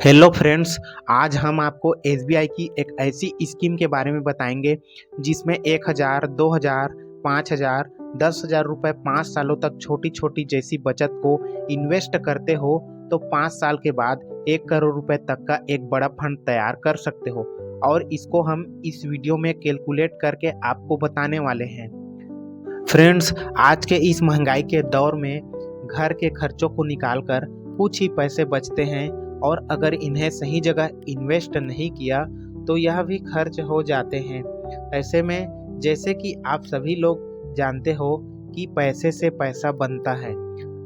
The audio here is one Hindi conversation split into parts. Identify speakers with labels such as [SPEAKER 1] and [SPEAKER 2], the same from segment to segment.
[SPEAKER 1] हेलो फ्रेंड्स, आज हम आपको एसबीआई की एक ऐसी स्कीम के बारे में बताएंगे जिसमें 1000, 2000, 5000, 10,000 रुपये 5 सालों तक छोटी छोटी जैसी बचत को इन्वेस्ट करते हो तो 5 साल के बाद 1 करोड़ रुपए तक का एक बड़ा फंड तैयार कर सकते हो। और इसको हम इस वीडियो में कैलकुलेट करके आपको बताने वाले हैं। फ्रेंड्स, आज के इस महंगाई के दौर में घर के खर्चों को निकालकर कुछ ही पैसे बचते हैं और अगर इन्हें सही जगह इन्वेस्ट नहीं किया तो यह भी खर्च हो जाते हैं। ऐसे में जैसे कि आप सभी लोग जानते हो कि पैसे से पैसा बनता है।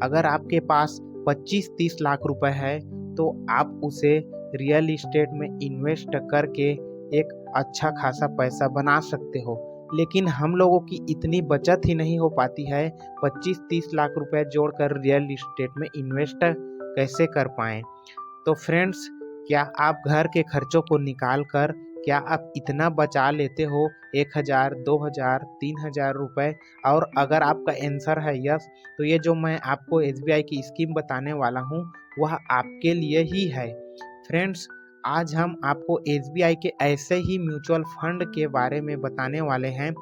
[SPEAKER 1] अगर आपके पास 25-30 लाख रुपए है तो आप उसे रियल इस्टेट में इन्वेस्ट करके एक अच्छा खासा पैसा बना सकते हो। लेकिन हम लोगों की इतनी बचत ही नहीं हो पाती है 25-30 लाख रुपए जोड़कर रियल इस्टेट में इन्वेस्ट कैसे कर पाएँ। तो फ्रेंड्स, क्या आप घर के खर्चों को निकाल कर क्या आप इतना बचा लेते हो 1000, 2000, 3000 रुपये? और अगर आपका आंसर है यस, तो ये जो मैं आपको एसबीआई की स्कीम बताने वाला हूँ वह आपके लिए ही है। फ्रेंड्स, आज हम आपको एसबीआई के ऐसे ही म्यूचुअल फंड के बारे में बताने वाले हैं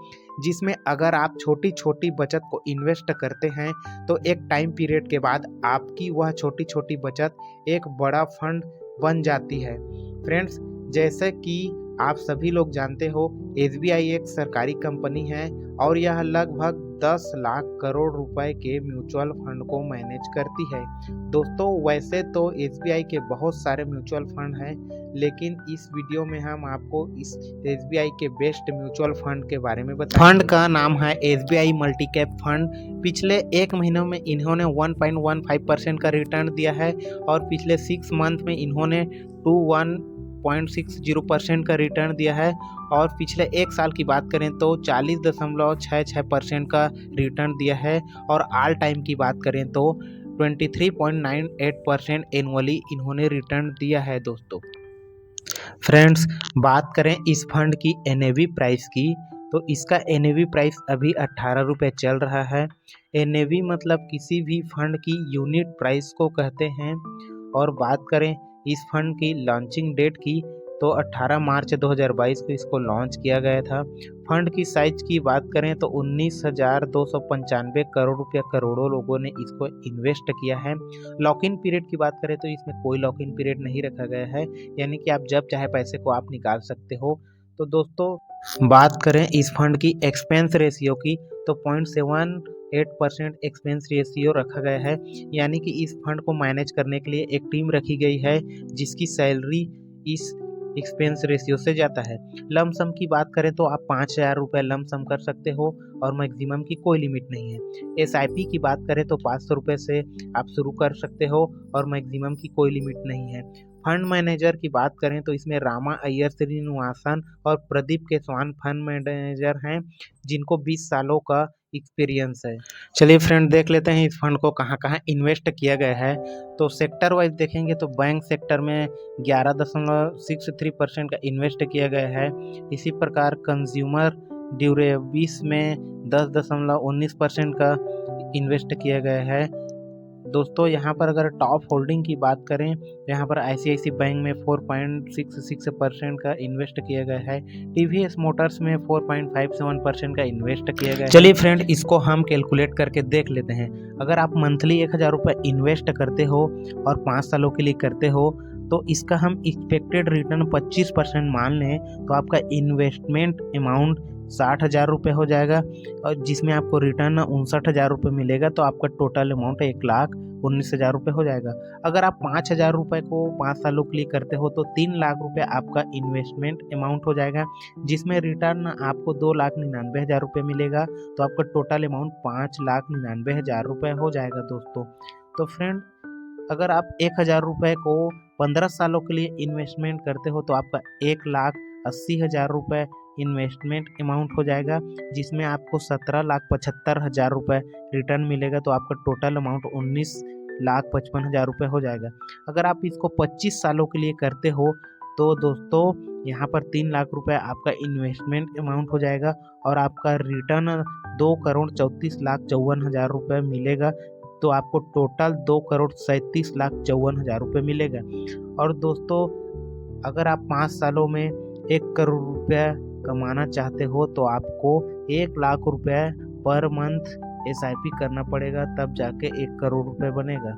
[SPEAKER 1] जिसमें अगर आप छोटी छोटी बचत को इन्वेस्ट करते हैं तो एक टाइम पीरियड के बाद आपकी वह छोटी छोटी बचत एक बड़ा फंड बन जाती है। फ्रेंड्स, जैसे कि आप सभी लोग जानते हो एसबीआई एक सरकारी कंपनी है और यह लगभग 10 लाख करोड़ रुपए के म्यूचुअल फंड को मैनेज करती है। दोस्तों, वैसे तो एसबीआई के बहुत सारे म्यूचुअल फंड हैं, लेकिन इस वीडियो में हम आपको इस एसबीआई के बेस्ट म्यूचुअल फंड के बारे में बताएंगे। फंड का नाम है एसबीआई मल्टी कैप फंड। पिछले 1 महीनों में इन्होंने 1.15% का रिटर्न दिया है और पिछले 6 मंथ में इन्होंने 21.60% का रिटर्न दिया है और पिछले 1 साल की बात करें तो 40.66% का रिटर्न दिया है और ऑल टाइम की बात करें तो 23.98% एनुअली इन्होंने रिटर्न दिया है। दोस्तों, फ्रेंड्स, बात करें इस फंड की एनएवी प्राइस की तो इसका एनएवी प्राइस अभी 18 रुपये चल रहा है। एनएवी मतलब किसी भी फंड की यूनिट प्राइस को कहते हैं। और बात करें इस फंड की लॉन्चिंग डेट की तो 18 मार्च 2022 को इसको लॉन्च किया गया था। फंड की साइज की बात करें तो 19,295 करोड़ रुपया करोड़ों लोगों ने इसको इन्वेस्ट किया है। लॉक इन पीरियड की बात करें तो इसमें कोई लॉक इन पीरियड नहीं रखा गया है, यानी कि आप जब चाहे पैसे को आप निकाल सकते हो। तो दोस्तों, बात करें इस फंड की एक्सपेंस रेशियो की तो 0.78% एक्सपेंस रेशियो रखा गया है, यानी कि इस फंड को मैनेज करने के लिए एक टीम रखी गई है जिसकी सैलरी इस एक्सपेंस रेशियो से जाता है। लमसम की बात करें तो आप 5,000 रुपये लमसम कर सकते हो और मैक्सिमम की कोई लिमिट नहीं है। एसआईपी की बात करें तो 500 रुपये से आप शुरू कर सकते हो और मैक्सिमम की कोई लिमिट नहीं है। फंड मैनेजर की बात करें तो इसमें रामा अय्यर श्रीनिवासन और प्रदीप केसवान फंड मैनेजर हैं जिनको 20 सालों का एक्सपीरियंस है। चलिए फ्रेंड, देख लेते हैं इस फंड को कहाँ कहाँ इन्वेस्ट किया गया है। तो सेक्टर वाइज देखेंगे तो बैंक सेक्टर में 11.63% का इन्वेस्ट किया गया है। इसी प्रकार कंज्यूमर ड्यूरेबल्स में 10.19% का इन्वेस्ट किया गया है। दोस्तों, यहाँ पर अगर टॉप होल्डिंग की बात करें तो यहाँ पर आईसीआईसी बैंक में 4.66% का इन्वेस्ट किया गया है। टीवीएस मोटर्स में 4.57% का इन्वेस्ट किया गया है। चलिए फ्रेंड, इसको हम कैलकुलेट करके देख लेते हैं। अगर आप मंथली 1000 रुपये इन्वेस्ट करते हो और 5 सालों के लिए करते हो तो इसका हम एक्सपेक्टेड रिटर्न 25% मान लें तो आपका इन्वेस्टमेंट अमाउंट 60,000 रुपये हो जाएगा और जिसमें आपको रिटर्न 59,000 रुपये मिलेगा, तो आपका टोटल अमाउंट 1,19,000 रुपये हो जाएगा। अगर आप 5,000 रुपये को 5 सालों के लिए करते हो तो 3 लाख रुपये आपका इन्वेस्टमेंट अमाउंट हो जाएगा, जिसमें रिटर्न आपको 2,99,000 रुपये मिलेगा, तो आपका टोटल अमाउंट 5,99,000 रुपये हो जाएगा। दोस्तों, तो फ्रेंड, अगर आप 1,000 रुपये को 15 सालों के लिए इन्वेस्टमेंट करते हो तो आपका 1,80,000 रुपये इन्वेस्टमेंट अमाउंट हो जाएगा, जिसमें आपको 17,75,000 रुपये रिटर्न मिलेगा, तो आपका टोटल अमाउंट 19,55,000 रुपये हो जाएगा। अगर आप इसको 25 सालों के लिए करते हो तो दोस्तों यहाँ पर 3 लाख रुपये आपका इन्वेस्टमेंट अमाउंट हो जाएगा और आपका रिटर्न 2,34,54,000 रुपये मिलेगा, तो आपको टोटल 2,37,54,000 रुपये मिलेगा। और दोस्तों अगर आप 5 सालों में 1 करोड़ रुपया कमाना चाहते हो तो आपको 1 लाख रुपये पर मंथ SIP करना पड़ेगा, तब जाके 1 करोड़ रुपये बनेगा।